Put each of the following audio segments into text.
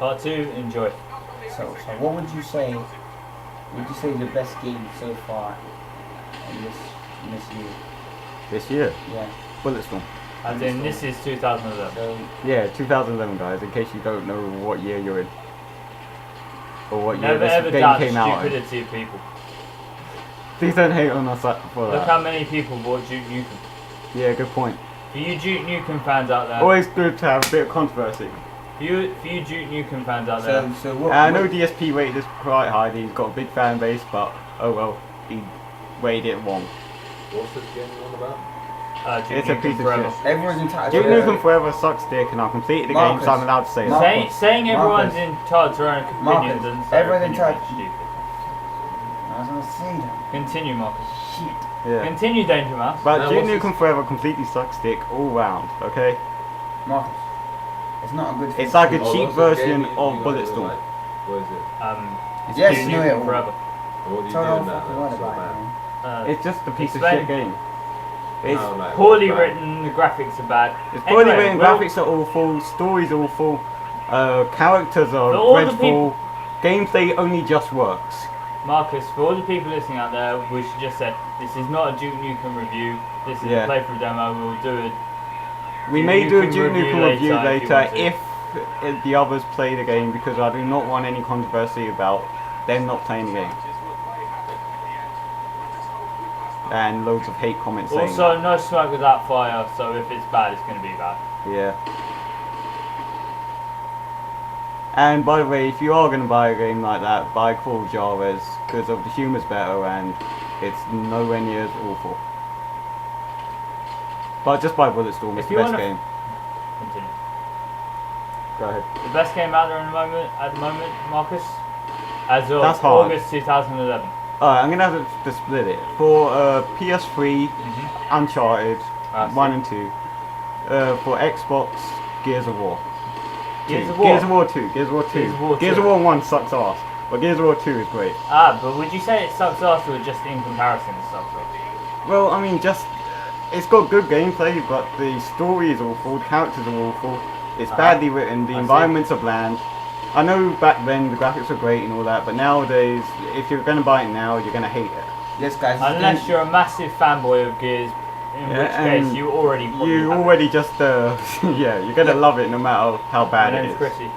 Part 2, enjoy. So what would you say? Would you say is the best game so far in this year? This year? Yeah. Bulletstorm. As in, this is 2011. So Yeah, 2011, guys. In case you don't know what year you're in, or what year Never ever this game doubt came out. stupidity of people. Please don't hate on us for Look that. how many people bought Duke Nukem. Yeah, good point. For you Duke Nukem fans out there, Always good to have a bit of controversy. for you Duke Nukem fans out there, so what? I know DSP rated this quite high. He's got a big fan base, but oh well, he rated it wrong. What's this game on about? Duke It's a Nukem piece of Forever. shit. Everyone's entitled Duke to Nukem Forever sucks dick, and I completed the game, so I'm allowed to say Marcus. that. Saying everyone's Marcus. entitled to their own opinions Marcus. doesn't say Everyone's opinion entitled- is stupid. I was gonna say that. Continue, Marcus. Shit. Yeah. Continue, Danger Mouse. But Now, Duke what's Nukem Forever completely sucks dick all round. Okay. Marcus. It's not a good thing. It's like a Oh, cheap what's this version game of you guys Bulletstorm. like? What is it? It's Yes, Duke no, Nukem it- Forever. What do you Tell do all in that? fucking word That's so about bad. it, man. It's just a piece of Explain. shit game. It's No, like, Poorly what's bad? written, the graphics are bad. It's poorly Anyway, written, well, graphics are awful, story's awful, characters are For all the dreadful, gameplay only just works. Marcus, for all the people listening out there, we should just say this is not a Duke Nukem review. This is Yeah. a playthrough demo. We'll do it. We Duke may do a Nukem Duke review Nukem review later if you later want to. if the others play the game, because I do not want any controversy about them not playing the game. And loads of hate comments saying Also, no smoke without fire. So if it's bad, it's going to be bad. that. Yeah. And by the way, if you are going to buy a game like that, buy Call Jarvis, because of the humour's better and it's nowhere near as awful. But just buy Bulletstorm, it's If the you best wanna- game. Continue. Go ahead. The best game out there at the moment, Marcus, as of That's hard. August 2011. Alright, I'm going to have to split it. For PS3, Uncharted, Ah, see. 1 and 2. For Xbox, Gears of War. Gears 2. of War. Gears of War 2. Gears of War 2. Gears of War Gears 2. of War 1 sucks ass. But Gears of War 2 is great. Ah, but would you say it sucks ass or just in comparison it sucks ass? Well, I mean, just... It's got good gameplay, but the story is awful, the characters are awful. It's badly written, the I see. environments are bland. I know back then the graphics were great and all that, but nowadays, if you're going to buy it now, you're going to hate it. Yes, guys. Unless you're a massive fanboy of Gears, in Yeah, which case and you already probably You have already just, yeah, you're going to love it no matter how it. bad My it name's is. Chrissy.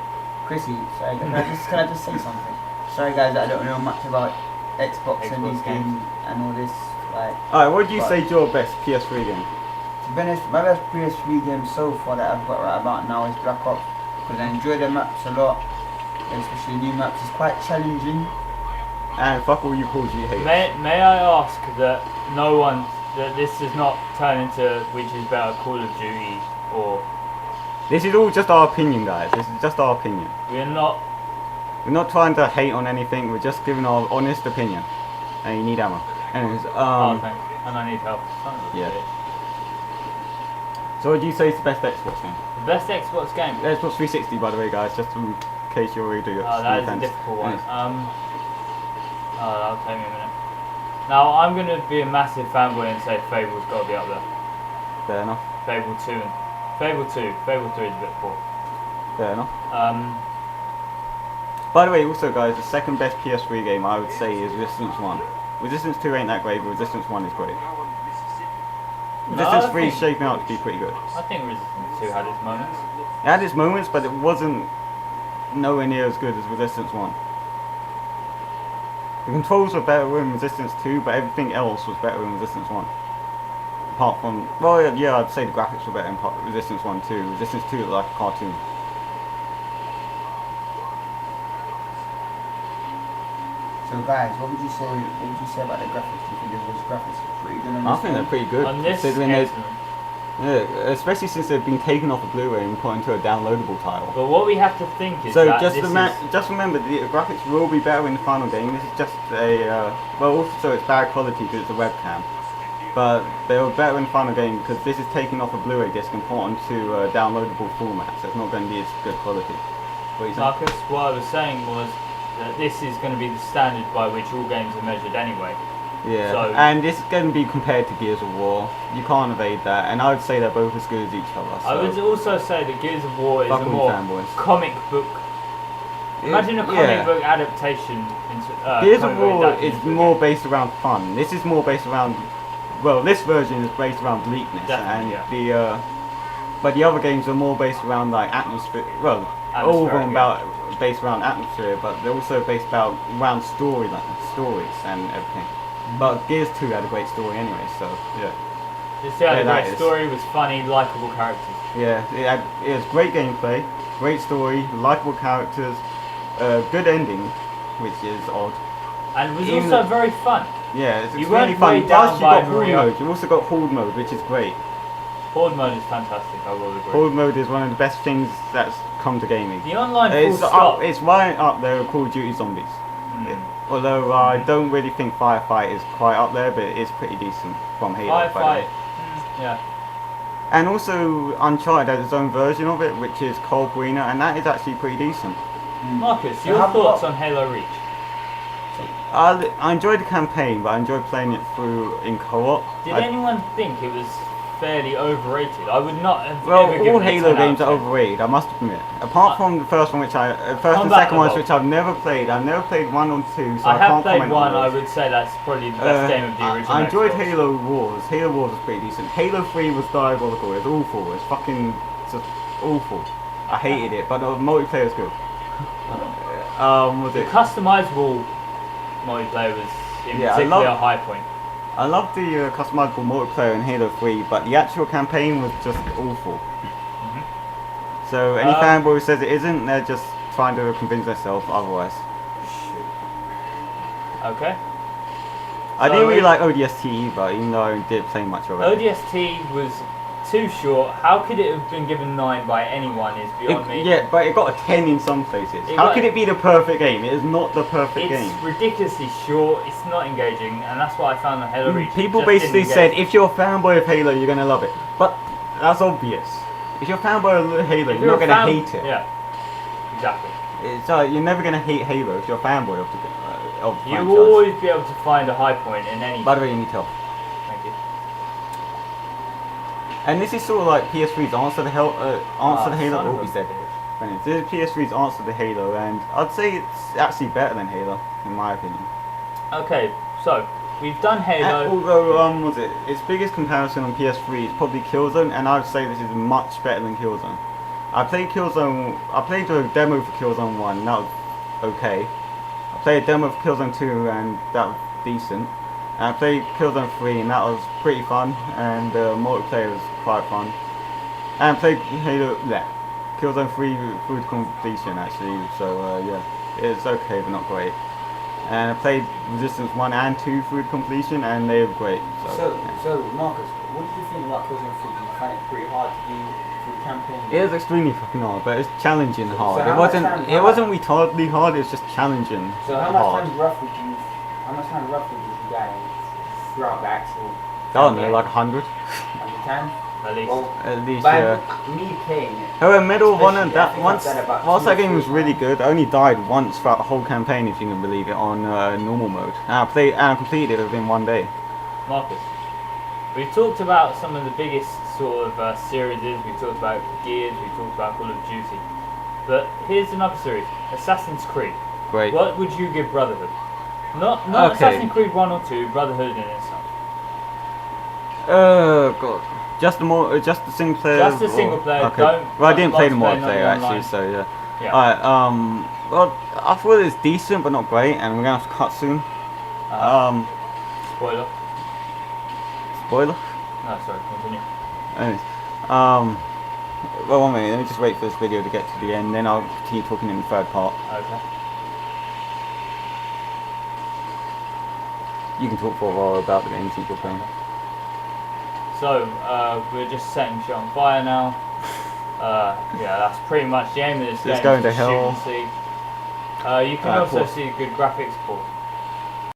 Chrissy, sorry, can I just say something? Sorry, guys, I don't know much about Xbox and Xbox these games and all this. Like, Alright, what do you But- say is your best PS3 game? to be honest, my best PS3 game so far that I've got right about now is Black Ops, because I enjoy the maps a lot, especially new maps. It's quite challenging. And fuck all you Call of Duty haters. May I ask that that this does not turn into which is better, Call of Duty or This is all just our opinion, guys. This is just our opinion. we're not. We're not trying to hate on anything, we're just giving our honest opinion. And you need ammo. Anyways, Oh, thanks. And I need help. Son of a yeah. bitch. So what do you say is the best Xbox game? The best Xbox game. Xbox 360, by the way, guys, just in case you're already doing it. Oh, that is a difficult one. That'll take me a minute. Now I'm gonna be a massive fanboy and say Fable's got to be up there. Fair enough. Fable 2 and Fable 2. Fable 3 is a bit poor. Fair enough. Um, By the way, also, guys, the second best PS3 game I would say is Resistance 1. Resistance 2 ain't that great, but Resistance 1 is great. Resistance I 3 is think- shaping out to be pretty good. I think Resistance 2 had its moments. It had its moments, but it wasn't nowhere near as good as Resistance 1. The controls were better in Resistance 2, but everything else was better in Resistance 1. Apart from, well, yeah, I'd say the graphics were better in Resistance 1 too. Resistance 2 looked like a cartoon. So, guys, what would you say about the graphics? Do you think those graphics are pretty good on I this think they're game? pretty good, On this, considering they, excellent. yeah, especially since they've been taken off a Blu-ray and put into a downloadable title. But what we have to think is So that just this just remember, the graphics will be better in the final game. This is just a well, also it's bad quality because it's a webcam, but they were better in the final game because this is taken off a Blu-ray disc and put onto a downloadable format, so it's not going to be as good quality. What are you saying? Marcus, what I was saying was that this is going to be the standard by which all games are measured anyway. Yeah, So- and it's going to be compared to Gears of War. You can't evade that, and I would say they're both as good as each other. So I would also say that Gears of War is fuck a all more fanboys. comic book Imagine a comic book adaptation into. Gears of War is more based around fun. This is more based around. Well, this version is based around bleakness, Definitely, and but the other games are more based around like atmosphere. Well, all of them based around atmosphere, but they're also based around stories and everything. But Gears 2 had a great story anyway, so yeah. This had a great story, was funny, likeable characters. Yeah, it was great gameplay, great story, likeable characters, good ending, which is odd. And it was also very fun. Yeah, it's you really fun. Plus you got Horde mode, you also got Horde mode, which is great. Horde mode is fantastic, I will agree. Horde mode is one of the best things that's come to gaming. The online it's right up there with Call of Duty Zombies. Although I don't really think Firefight is quite up there, but it is pretty decent from Halo. Firefight, yeah. And also Uncharted has its own version of it, which is Co-op Arena, and that is actually pretty decent. Marcus, your thoughts on Halo Reach? I enjoyed the campaign, but I enjoyed playing it through in co-op. Did anyone think it was fairly overrated? I would not have Well, ever given all Halo games are overrated, I must admit. Apart from the first one, first and second ones, which I've never played. I've never played 1 or 2, so I can't comment on those. I have played 1. I would say that's probably the best game of the original. I enjoyed Halo Wars. Halo Wars was pretty decent. Halo 3 was diabolical. It was awful. It was fucking just awful. I hated it, but the multiplayer was good. The customizable multiplayer was particularly a high point. I love the customizable multiplayer in Halo 3, but the actual campaign was just awful. So any fanboy who says it isn't, they're just trying to convince themselves otherwise. Okay. I didn't really like ODST either, even though I did play much of it. ODST was too short. How could it have been given 9 by anyone is beyond me. Yeah, but it got a 10 in some places. How could it be the perfect game? It is not the perfect game. It's ridiculously short, it's not engaging, and that's what I found on Halo Reach. People basically said, if you're a fanboy of Halo, you're going to love it. But that's obvious. If you're a fanboy of Halo, you're not going to hate it. Yeah, exactly. You're never going to hate Halo if you're a fanboy of the franchise. You will always be able to find a high point in any... By the way, you need help. Thank you. And this is sort of like PS3's answer to Halo. Oh, he's dead. This is PS3's answer to Halo, and I'd say it's actually better than Halo, in my opinion. Okay, so we've done Halo. Although, its biggest comparison on PS3 is probably Killzone, and I would say this is much better than Killzone. I played a demo for Killzone 1, and that was okay. I played a demo for Killzone 2, and that was decent. And I played Killzone 3, and that was pretty fun, and multiplayer was quite fun. And I played Killzone 3 through to completion actually, so yeah, it's okay but not great. And I played Resistance 1 and 2 through to completion, and they were great. So Marcus, what did you think about Killzone 3? Did you find it pretty hard to do through the campaign? It was extremely fucking hard, but it's challenging hard. It wasn't retardedly hard, it was just challenging. So how much time roughly did you get throughout the actual? I don't know, like 100. 110? At least. Well, at least, me playing it. However, Medal of Honor, whilst that game was really good, I only died once throughout the whole campaign, if you can believe it, on normal mode. And I completed it within 1 day. Marcus, we've talked about some of the biggest sort of series. We've talked about Gears, we've talked about Call of Duty. But here's another series, Assassin's Creed. Great. What would you give Brotherhood? Not Assassin's Creed 1 or 2, Brotherhood in itself. God. Just the single player. Just the single player. Okay. Well, I didn't play the multiplayer actually, so yeah. Alright. Well, I thought it was decent, but not great, and we're gonna have to cut soon. Spoiler. Spoiler? No, sorry. Continue. Anyways, well, 1 minute. Let me just wait for this video to get to the end, then I'll continue talking in the third part. Okay. You can talk for a while about the games you're playing. So, we're just setting shit on fire now. Yeah, that's pretty much the aim of this game. It's going to hell. You can also see good graphics support.